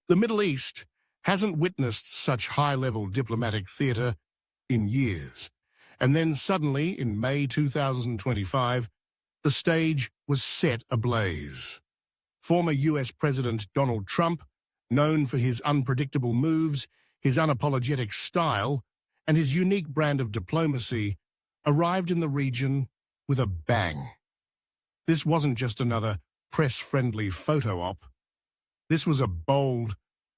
The Middle East hasn't witnessed such high-level diplomatic theatre in years. And then suddenly, in May 2025, the stage was set ablaze. Former US President Donald Trump, known for his unpredictable moves, his unapologetic style, and his unique brand of diplomacy, arrived in the region with a bang. This wasn't just another press-friendly photo op. This was a bold,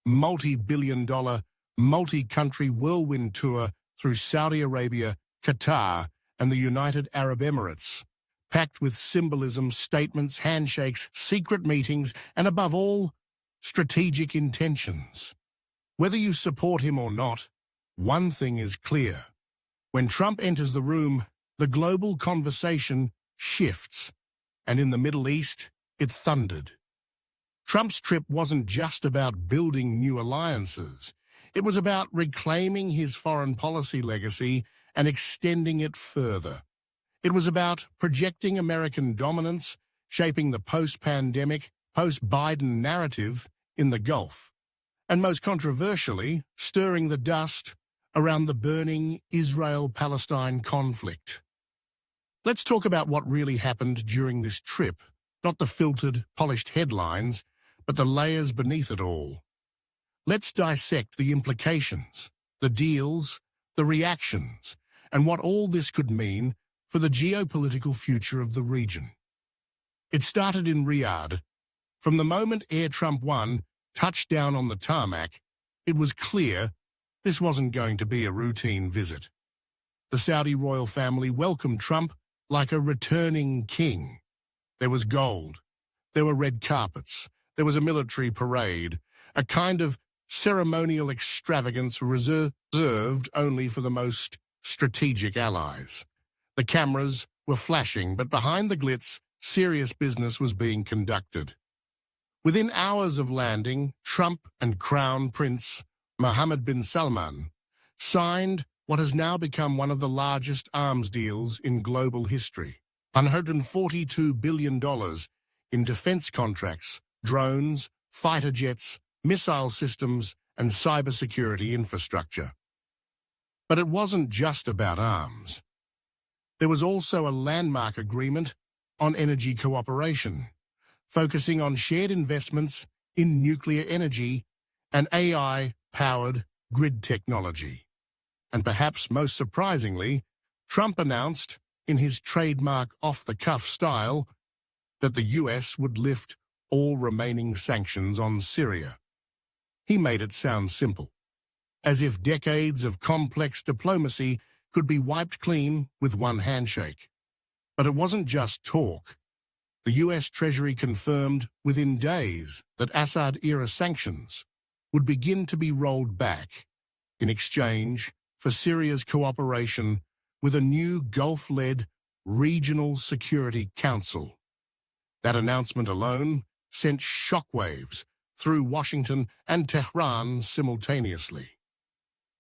multi-billion-dollar, multi-country whirlwind tour through Saudi Arabia, Qatar, and the United Arab Emirates, packed with symbolism, statements, handshakes, secret meetings, and above all, strategic intentions. Whether you support him or not, one thing is clear. When Trump enters the room, the global conversation shifts, and in the Middle East, it thundered. Trump's trip wasn't just about building new alliances. It was about reclaiming his foreign policy legacy and extending it further. It was about projecting American dominance, shaping the post-pandemic, post-Biden narrative in the Gulf, and most controversially, stirring the dust around the burning Israel-Palestine conflict. Let's talk about what really happened during this trip, not the filtered, polished headlines, but the layers beneath it all. Let's dissect the implications, the deals, the reactions, and what all this could mean for the geopolitical future of the region. It started in Riyadh. From the moment Air Trump 1 touched down on the tarmac, it was clear this wasn't going to be a routine visit. The Saudi royal family welcomed Trump like a returning king. There was gold. There were red carpets. There was a military parade, a kind of ceremonial extravagance reserved only for the most strategic allies. The cameras were flashing, but behind the glitz, serious business was being conducted. Within hours of landing, Trump and Crown Prince Mohammed bin Salman signed what has now become one of the largest arms deals in global history. $142 billion in defense contracts, drones, fighter jets, missile systems, and cybersecurity infrastructure. But it wasn't just about arms. There was also a landmark agreement on energy cooperation, focusing on shared investments in nuclear energy and AI-powered grid technology. And perhaps most surprisingly, Trump announced, in his trademark off-the-cuff style, that the US would lift all remaining sanctions on Syria. He made it sound simple, as if decades of complex diplomacy could be wiped clean with one handshake. But it wasn't just talk. The US Treasury confirmed within days that Assad-era sanctions would begin to be rolled back in exchange for Syria's cooperation with a new Gulf-led Regional Security Council. That announcement alone sent shockwaves through Washington and Tehran simultaneously.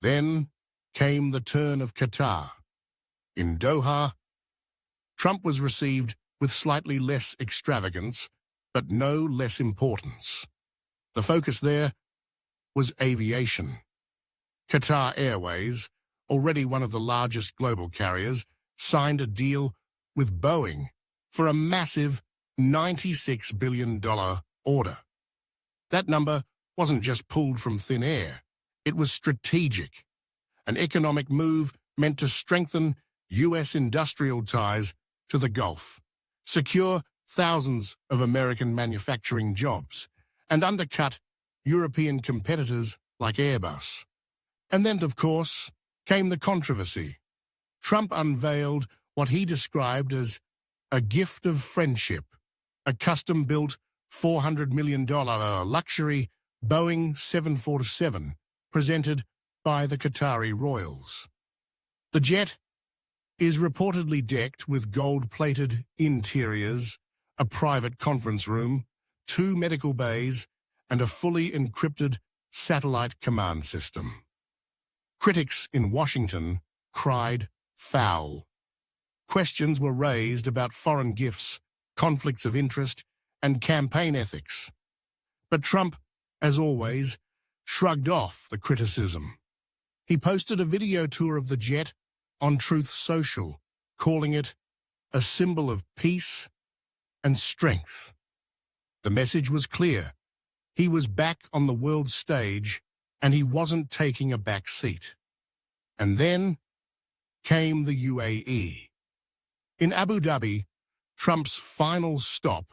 Then came the turn of Qatar. In Doha, Trump was received with slightly less extravagance, but no less importance. The focus there was aviation. Qatar Airways, already one of the largest global carriers, signed a deal with Boeing for a massive $96 billion order. That number wasn't just pulled from thin air. It was strategic, an economic move meant to strengthen U.S. industrial ties to the Gulf, secure thousands of American manufacturing jobs, and undercut European competitors like Airbus. And then, of course, came the controversy. Trump unveiled what he described as a gift of friendship, a custom-built $400 million luxury Boeing 747 presented by the Qatari royals. The jet is reportedly decked with gold-plated interiors, a private conference room, 2 medical bays, and a fully encrypted satellite command system. Critics in Washington cried foul. Questions were raised about foreign gifts, conflicts of interest, and campaign ethics. But Trump as always, shrugged off the criticism. He posted a video tour of the jet on Truth Social, calling it a symbol of peace and strength. The message was clear. He was back on the world stage, and he wasn't taking a back seat. And then came the UAE. In Abu Dhabi, Trump's final stop,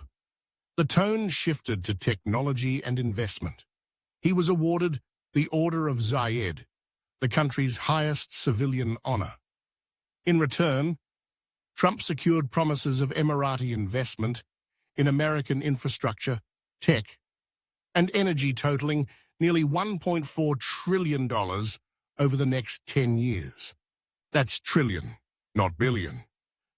the tone shifted to technology and investment. He was awarded the Order of Zayed, the country's highest civilian honor. In return, Trump secured promises of Emirati investment in American infrastructure, tech, and energy totaling nearly $1.4 trillion over the next 10 years. That's trillion, not billion.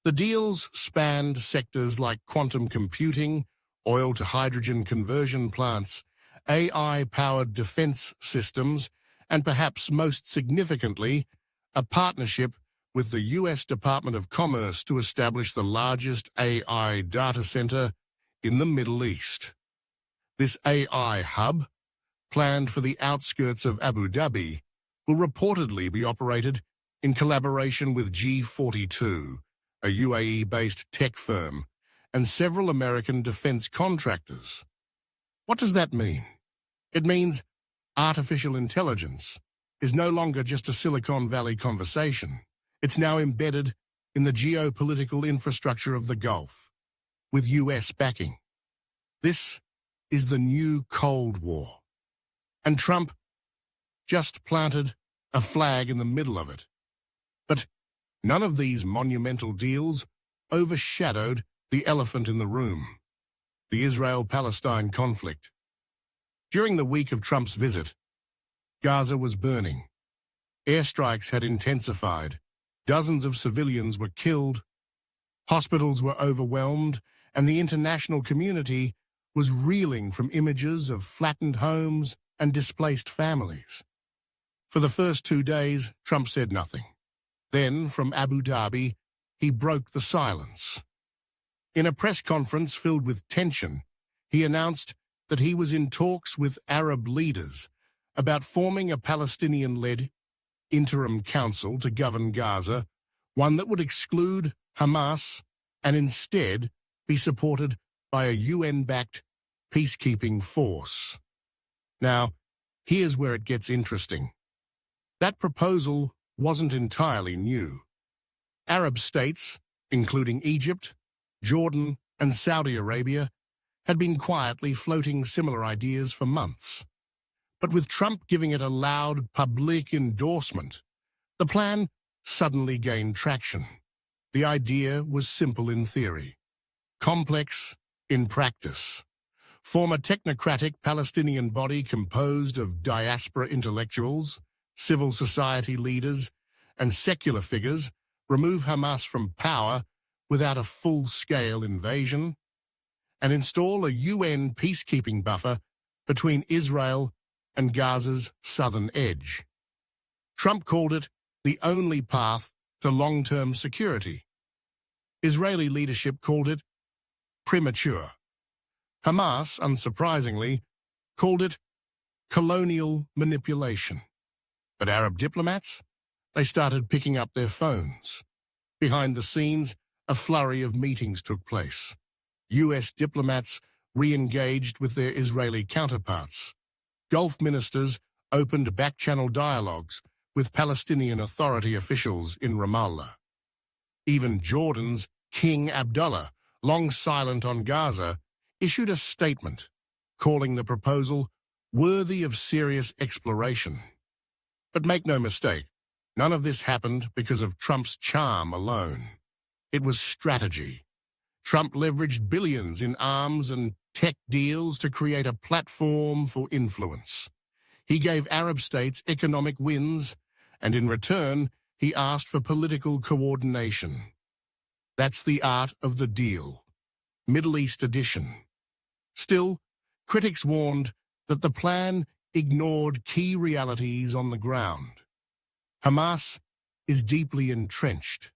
The deals spanned sectors like quantum computing, oil-to-hydrogen conversion plants, AI-powered defense systems, and perhaps most significantly, a partnership with the U.S. Department of Commerce to establish the largest AI data center in the Middle East. This AI hub, planned for the outskirts of Abu Dhabi, will reportedly be operated in collaboration with G42, a UAE-based tech firm, and several American defense contractors. What does that mean? It means artificial intelligence is no longer just a Silicon Valley conversation. It's now embedded in the geopolitical infrastructure of the Gulf, with US backing. This is the new Cold War. And Trump just planted a flag in the middle of it. But none of these monumental deals overshadowed the elephant in the room, the Israel-Palestine conflict. During the week of Trump's visit, Gaza was burning. Airstrikes had intensified. Dozens of civilians were killed. Hospitals were overwhelmed, and the international community was reeling from images of flattened homes and displaced families. For the first 2 days, Trump said nothing. Then, from Abu Dhabi, he broke the silence. In a press conference filled with tension, he announced that he was in talks with Arab leaders about forming a Palestinian-led interim council to govern Gaza, one that would exclude Hamas and instead be supported by a UN-backed peacekeeping force. Now, here's where it gets interesting. That proposal wasn't entirely new. Arab states, including Egypt, Jordan, and Saudi Arabia, had been quietly floating similar ideas for months. But with Trump giving it a loud public endorsement, the plan suddenly gained traction. The idea was simple in theory, complex in practice. Form a technocratic Palestinian body composed of diaspora intellectuals, civil society leaders, and secular figures, remove Hamas from power without a full-scale invasion, and install a UN peacekeeping buffer between Israel and Gaza's southern edge. Trump called it the only path to long-term security. Israeli leadership called it premature. Hamas, unsurprisingly, called it colonial manipulation. But Arab diplomats, they started picking up their phones. Behind the scenes, a flurry of meetings took place. US diplomats re-engaged with their Israeli counterparts. Gulf ministers opened back-channel dialogues with Palestinian Authority officials in Ramallah. Even Jordan's King Abdullah, long silent on Gaza, issued a statement calling the proposal worthy of serious exploration. But make no mistake, none of this happened because of Trump's charm alone. It was strategy. Trump leveraged billions in arms and tech deals to create a platform for influence. He gave Arab states economic wins, and in return, he asked for political coordination. That's the art of the deal. Middle East edition. Still, critics warned that the plan ignored key realities on the ground. Hamas is deeply entrenched.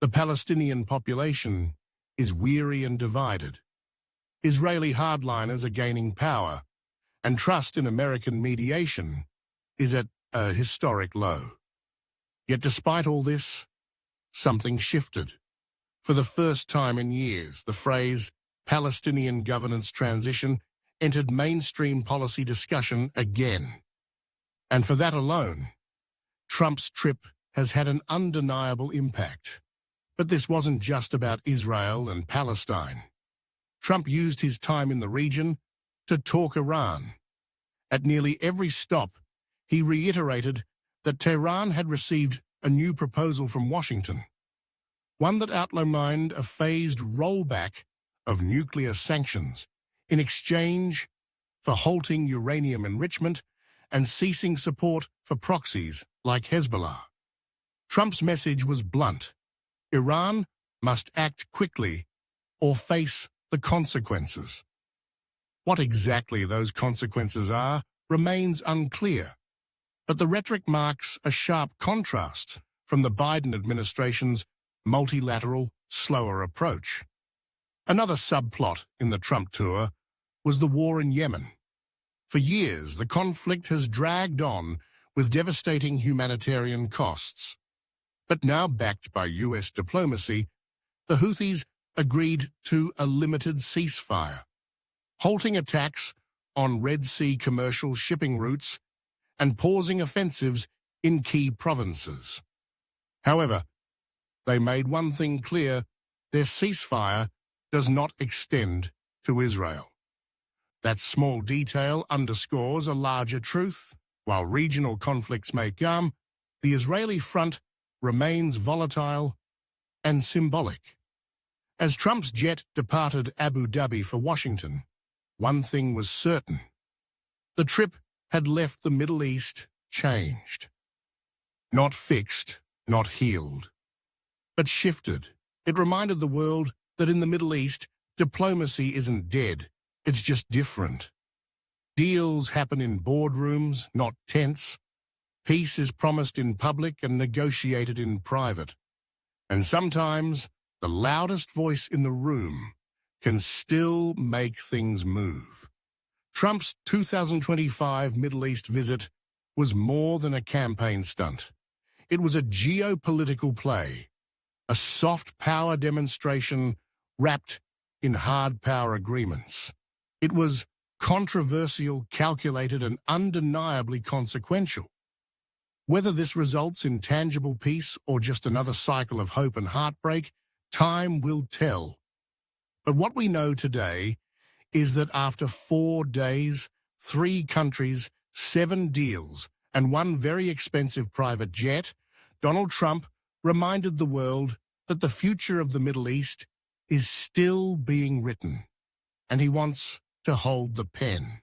The Palestinian population is weary and divided. Israeli hardliners are gaining power, and trust in American mediation is at a historic low. Yet despite all this, something shifted. For the first time in years, the phrase Palestinian governance transition entered mainstream policy discussion again. And for that alone, Trump's trip has had an undeniable impact. But this wasn't just about Israel and Palestine. Trump used his time in the region to talk Iran. At nearly every stop, he reiterated that Tehran had received a new proposal from Washington, one that outlined a phased rollback of nuclear sanctions in exchange for halting uranium enrichment and ceasing support for proxies like Hezbollah. Trump's message was blunt. Iran must act quickly or face the consequences. What exactly those consequences are remains unclear, but the rhetoric marks a sharp contrast from the Biden administration's multilateral, slower approach. Another subplot in the Trump tour was the war in Yemen. For years, the conflict has dragged on with devastating humanitarian costs. But now backed by US diplomacy, the Houthis agreed to a limited ceasefire, halting attacks on Red Sea commercial shipping routes and pausing offensives in key provinces. However, they made one thing clear: their ceasefire does not extend to Israel. That small detail underscores a larger truth. While regional conflicts may come, the Israeli front remains volatile and symbolic. As Trump's jet departed Abu Dhabi for Washington, one thing was certain: the trip had left the Middle East changed. Not fixed, not healed, but shifted. It reminded the world that in the Middle East, diplomacy isn't dead, it's just different. Deals happen in boardrooms, not tents. Peace is promised in public and negotiated in private. And sometimes, the loudest voice in the room can still make things move. Trump's 2025 Middle East visit was more than a campaign stunt. It was a geopolitical play, a soft power demonstration wrapped in hard power agreements. It was controversial, calculated, and undeniably consequential. Whether this results in tangible peace or just another cycle of hope and heartbreak, time will tell. But what we know today is that after 4 days, 3 countries, 7 deals, and 1 very expensive private jet, Donald Trump reminded the world that the future of the Middle East is still being written, and he wants to hold the pen.